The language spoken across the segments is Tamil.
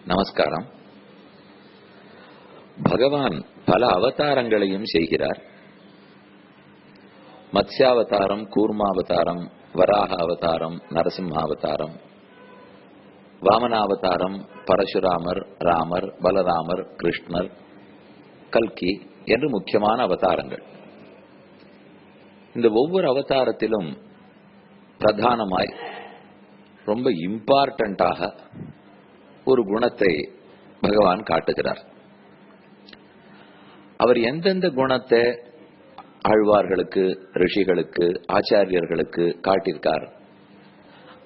நமஸ்காரம். பகவான் பல அவதாரங்களையும் செய்கிறார். மத்ஸ்யாவதாரம், கூர்மாவதாரம், வராக அவதாரம், நரசிம்மாவதாரம், வாமனாவதாரம், பரசுராமர், ராமர், பலராமர், கிருஷ்ணர், கல்கி என்று முக்கியமான அவதாரங்கள். இந்த ஒவ்வொரு அவதாரத்திலும் பிரதானமாய் ரொம்ப இம்பார்ட்டண்டாக ஒரு குணத்தை பகவான் காட்டுகிறார். அவர் எந்தெந்த குணத்தை ஆழ்வார்களுக்கு, ரிஷிகளுக்கு, ஆச்சாரியர்களுக்கு காட்டியிருக்கார்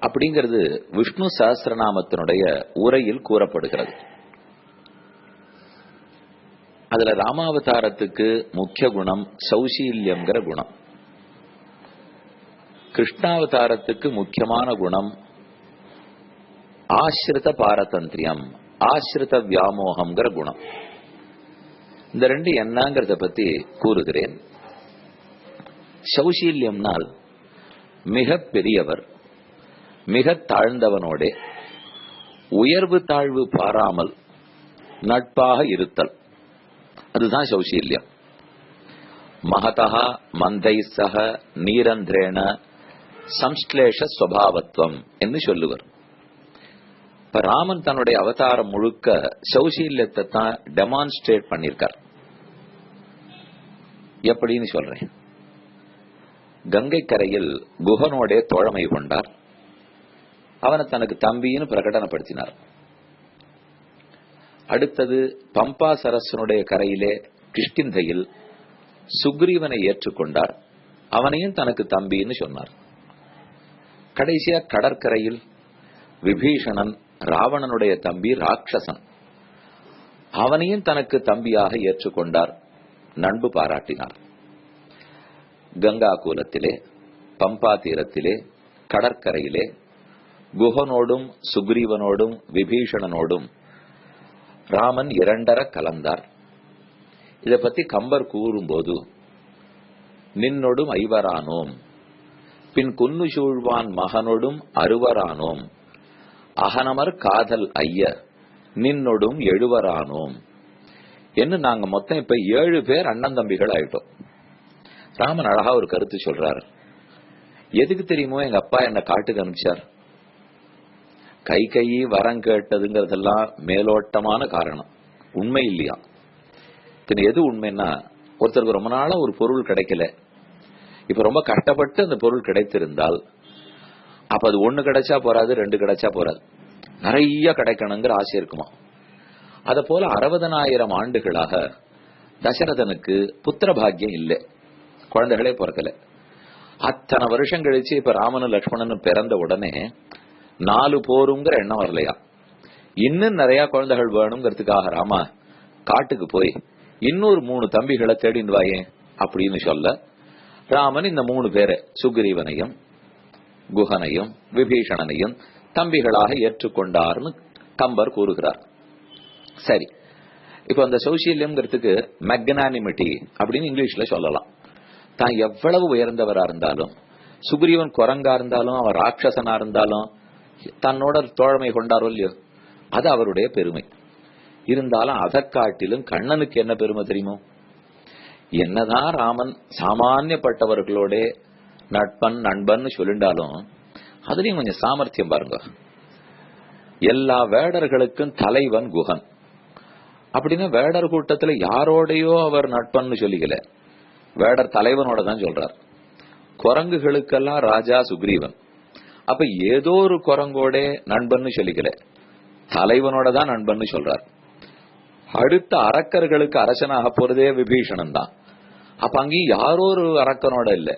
அப்படிங்கிறது விஷ்ணு சஹஸ்ரநாமத்தினுடைய உரையில் கூறப்படுகிறது. அதுல ராமாவதாரத்துக்கு முக்கிய குணம் சௌசீல்யம்ங்கிற குணம். கிருஷ்ணாவதாரத்துக்கு முக்கியமான குணம் ஆசிரித பாரதந்திரியம், ஆசிரித வியாமோகம்ங்கிற குணம். இந்த ரெண்டு என்னங்கிறத பத்தி கூறுகிறேன். சௌசீல்யம்னால் மிக பெரியவர், மிக தாழ்ந்தவனோட உயர்வு தாழ்வு பாராமல் நட்பாக இருத்தல், அதுதான் சௌசீல்யம். மகதா மந்தை சக நீரந்திரேண சம்ஸ்லேஷ ஸ்வபாவத்துவம் என்று சொல்லுவர். இப்ப ராமன் தன்னுடைய அவதாரம் முழுக்க சௌசீல்யத்தை தான் டெமான்ஸ்ட்ரேட் பண்ணிருக்கார். எப்படின்னு சொல்றேன். கங்கை கரையில் குஹனோட தோழமை கொண்டார். அவனை தனக்கு தம்பின்னு பிரகடனப்படுத்தினார். அடுத்தது பம்பா சரஸ்வனுடைய கரையிலே கிஷ்கிந்தையில் சுக்ரீவனை ஏற்றுக்கொண்டார். அவனையும் தனக்கு தம்பின்னு சொன்னார். கடைசியா கடற்கரையில் விபீஷணன், ராவணனுடைய தம்பி ராட்சசன், அவனையும் தனக்கு தம்பியாக ஏற்றுக்கொண்டார், நண்பு பாராட்டினார். கங்கா கூலத்திலே, பம்பா தீரத்திலே, கடற்கரையிலே குஹனோடும் சுக்ரீவனோடும் விபீஷணனோடும் ராமன் இரண்டர கலந்தார். இதை பத்தி கம்பர் கூறும்போது, நின்னொடும் ஐவரானோம், பின் குன்னு சூழ்வான் மகனொடும் அறுவரானோம், அகனமர் காதல் ஐய நின்னொடும் எழுவரானோம் என்று நாங்க மொத்தம் இப்ப 7 பேர் அண்ணன் தம்பிகள் ஆயிட்டோம். ராமன் அழகா ஒரு கருத்து சொல்றாரு. எதுக்கு தெரியுமோ எங்க அப்பா என்ன காட்டுக்கு அனுப்பிச்சார்? கை வரம் கேட்டதுங்கிறதெல்லாம் மேலோட்டமான காரணம், உண்மை இல்லையா? எது உண்மைன்னா, ஒருத்தருக்கு ரொம்ப நாளா ஒரு பொருள் கிடைக்கல, இப்ப ரொம்ப கஷ்டப்பட்டு அந்த பொருள் கிடைத்திருந்தால் அப்ப அது 1 கிடைச்சா போறாது, 2 கிடைச்சா போறாது, நிறைய கிடைக்கணுங்கிற ஆசை இருக்குமா? அத போல 60,000 ஆண்டுகளாக தசரதனுக்கு புத்திர பாக்கியம் இல்லை, குழந்தைகளே பிறக்கல. அத்தனை வருஷம் கழிச்சு இப்ப ராமனு லட்சுமணனு பிறந்த உடனே 4 போருங்கிற எண்ணம் வரலையா? இன்னும் நிறைய குழந்தைகள் வேணுங்கிறதுக்காக ராமா காட்டுக்கு போய் இன்னொரு 3 தம்பிகளை தேடிண்டு வாயே அப்படின்னு சொல்ல, ராமன் இந்த 3 பேரை சுக்ரீவனையும் குஹனையும் விபீஷணனையும் தம்பிகளாக ஏற்றுக்கொண்டார்னு கம்பர் கூறுகிறார். சரி, இப்ப அந்த சௌசீல்யம்ங்கிறதுக்கு மெக்னானிமிட்டி அப்படின்னு இங்கிலீஷ்ல சொல்லலாம். தான் எவ்வளவு உயர்ந்தவரா இருந்தாலும், சுக்ரீவன் குரங்கா இருந்தாலும், அவர் ராட்சசனா இருந்தாலும் தன்னோட தோழமை கொண்டாரோ இல்லையோ, அது அவருடைய பெருமை. இருந்தாலும் அதை காட்டிலும் கண்ணனுக்கு என்ன பெருமை தெரியுமோ? என்னதான் ராமன் சாமானியப்பட்டவர்களோட நட்பன் நண்பன் சொல்லிண்டாலும் அதுலயும் கொஞ்சம் சாமர்த்தியம் பாருங்க. எல்லா வேடர்களுக்கும் தலைவன் குஹன். அப்படின்னா வேடர் கூட்டத்துல யாரோடையோ அவர் நட்பன்னு சொல்லிக்கல, வேடர் தலைவனோட தான் சொல்றார். குரங்குகளுக்கெல்லாம் ராஜா சுக்ரீவன். அப்ப ஏதோ ஒரு குரங்கோட நண்பன்னு சொல்லிக்கல, தலைவனோட தான் நண்பன்னு சொல்றார். அடுத்த அரக்கர்களுக்கு அரசனாக போறதே விபீஷணன் தான். அப்ப அங்கேயும் யாரோ ஒரு அரக்கனோட இல்ல,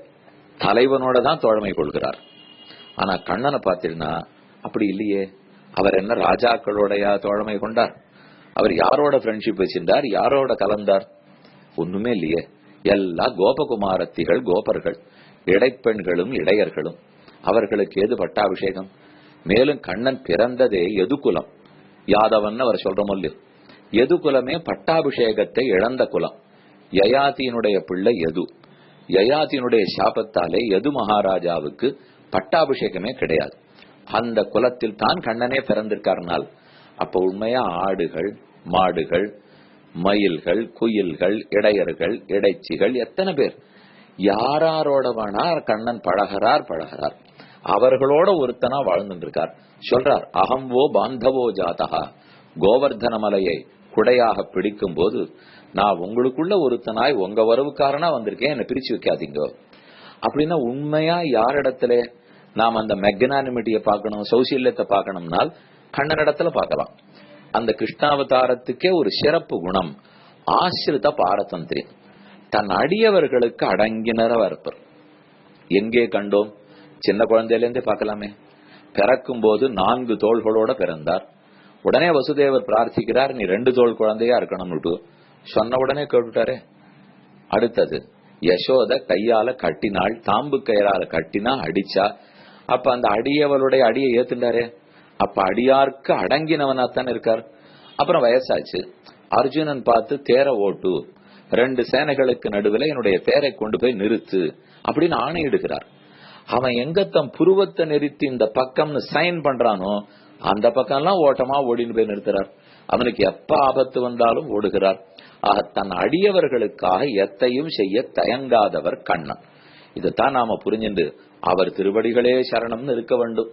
தலைவனோட தான் தோழமை கொள்கிறார். ஆனா கண்ணனை பார்த்தீங்கன்னா அப்படி இல்லையே. அவர் என்ன ராஜாக்களோடயா தோழமை கொண்டார்? அவர் யாரோட ஃப்ரெண்ட்ஷிப் வச்சிருந்தார்? யாரோட கலந்தார்? ஒண்ணுமே இல்லையே. எல்லா கோபகுமாரத்திகள், கோபர்கள், இடைப்பெண்களும் இடையர்களும். அவர்களுக்கு ஏது பட்டாபிஷேகம்? மேலும் கண்ணன் பிறந்ததே எதுகுலம், யாதவன் அவர் சொல்றோம் இல்லையோ. எதுகுலமே பட்டாபிஷேகத்தை இழந்த குலம். யயாதியினுடைய பிள்ளை எது. யயாதியினுடைய சாபத்தாலே எது மகாராஜாவுக்கு பட்டாபிஷேகமே கிடையாது. அந்த குலத்தில் தான் கண்ணனே பிறந்திருக்காருனால் அப்ப உண்மையா ஆடுகள், மாடுகள், மயில்கள், குயில்கள், இடையர்கள், இடைச்சிகள், எத்தனை பேர் யாரோட வேணா கண்ணன் பழகிறார். அவர்களோட ஒருத்தனா வாழ்ந்துட்டு இருக்கார். சொல்றார், அகம்வோ பாந்தவோ ஜாதகா. கோவர்தன மலையை குடையாக பிடிக்கும் போது நான் உங்களுக்குள்ள ஒருத்தனாய் உங்க வரவுக்காரனா வந்திருக்கேன், என்னை பிரிச்சு வைக்காதீங்க. அப்படின்னா உண்மையா யாரிடத்துல நாம் அந்த மெக்னானிமிட்டியை பார்க்கணும், சௌசல்யத்தை பார்க்கணும்னால் கண்ணனிடத்துல பார்க்கலாம். அந்த கிருஷ்ணாவதாரத்துக்கே ஒரு சிறப்பு குணம் ஆசிரித பாரதந்திரியம். தன் அடியவர்களுக்கு அடங்கினரவா இருப்பார். எங்கே கண்டோம்? சின்ன குழந்தையிலேருந்தே பார்க்கலாமே. பிறக்கும் போது 4 தோள்களோட பிறந்தார். உடனே வசுதேவர் பிரார்த்திக்கிறார், நீ 2 தோள் குழந்தையா இருக்கணும்னு சொன்ன உடனே கேட்டுட்டாரே. அடுத்தது யசோத கையால கட்டினாள், தாம்பு கயிறால கட்டினா அடிச்சா. அப்ப அந்த அடியவளுடைய அடியை ஏத்துண்டாரே. அப்ப அடியார்க்கு அடங்கினவனாத்தான் இருக்கார். அப்புறம் வயசாச்சு, அர்ஜுனன் பார்த்து தேர ஓட்டு, 2 சேனைகளுக்கு நடுவில் என்னுடைய தேரை கொண்டு போய் நிறுத்து அப்படின்னு ஆணையிடுகிறார். அவன் எங்க தம் புருவத்தை நிறுத்தி இந்த பக்கம்னு சைன் பண்றானோ அந்த பக்கம் எல்லாம் ஓட்டமா ஓடின்னு போய் நிறுத்துறார். அவனுக்கு எப்ப ஆபத்து வந்தாலும் ஓடுகிறார். ஆக தன் அடியவர்களுக்காக எத்தையும் செய்ய தயங்காதவர் கண்ணன். இதைத்தான் நாம புரிஞ்சுண்டு அவர் திருவடிகளே சரணம்னு இருக்க வேண்டும்.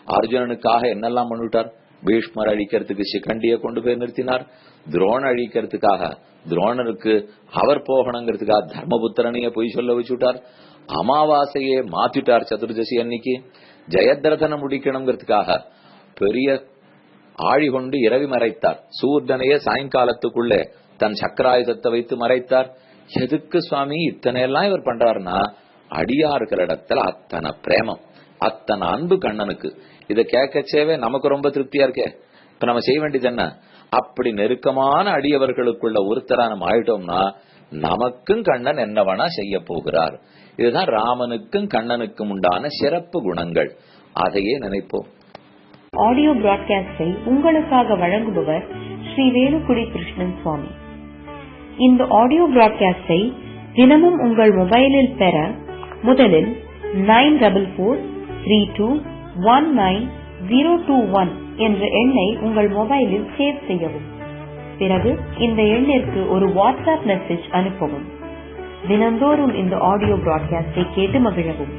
அர்ஜுனனுக்காக என்னெல்லாம் பண்ணிவிட்டார்? பீஷ்மர் அழிக்கிறதுக்கு சிகண்டியை கொண்டு போய் நிறுத்தினார். துரோண அழிக்கிறதுக்காக துரோணருக்கு அவர் போகணுங்கிறதுக்காக தர்மபுத்திரனையே போய் சொல்ல வச்சுட்டார். அமாவாசையே மாத்திட்டார் சதுர்தசி அன்னைக்கு. ஜெயத்ரதனை முடிக்கணுங்கிறதுக்காக பெரிய ஆழி கொண்டு இரவி மறைத்தார். சூர்தனையே சாயங்காலத்துக்குள்ளே தன் சக்கராயுதத்தை வைத்து மறைத்தார். எதுக்கு சுவாமி இத்தனை எல்லாம் இவர் பண்றாருன்னா, அடியார்கள் இடத்துல அத்தனை பிரேமம், அத்தனை அன்பு கண்ணனுக்கு. இதை கேட்கச்சேவே நமக்கு ரொம்ப திருப்தியா இருக்கே. இப்ப நம்ம செய்ய வேண்டியது என்ன? அப்படி நெருக்கமான அடியவர்களுக்குள்ள ஒருத்தரா நம்ம ஆயிட்டோம்னா நமக்கும் கண்ணன் என்னவனா செய்ய போகிறார். இதுதான் ராமனுக்கும் கண்ணனுக்கும் உண்டான சிறப்பு குணங்கள். அதையே நினைப்போம். ஆடியோ பிராட்காஸ்டை உங்களுக்காக வழங்குபவர் ஸ்ரீ வேலுக்குடி கிருஷ்ணன் சுவாமி. இந்த ஆடியோ பிராட்காஸ்டை தினமும் உங்கள் மொபைலில் பெற முதலில் 9443219021 என்ற எண்ணை உங்கள் மொபைலில் சேவ் செய்யவும். பிறகு இந்த எண்ணிற்கு ஒரு வாட்ஸ்அப் மெசேஜ் அனுப்பவும். தினந்தோறும் இந்த ஆடியோ பிராட்காஸ்டை கேட்டு மகிழவும்.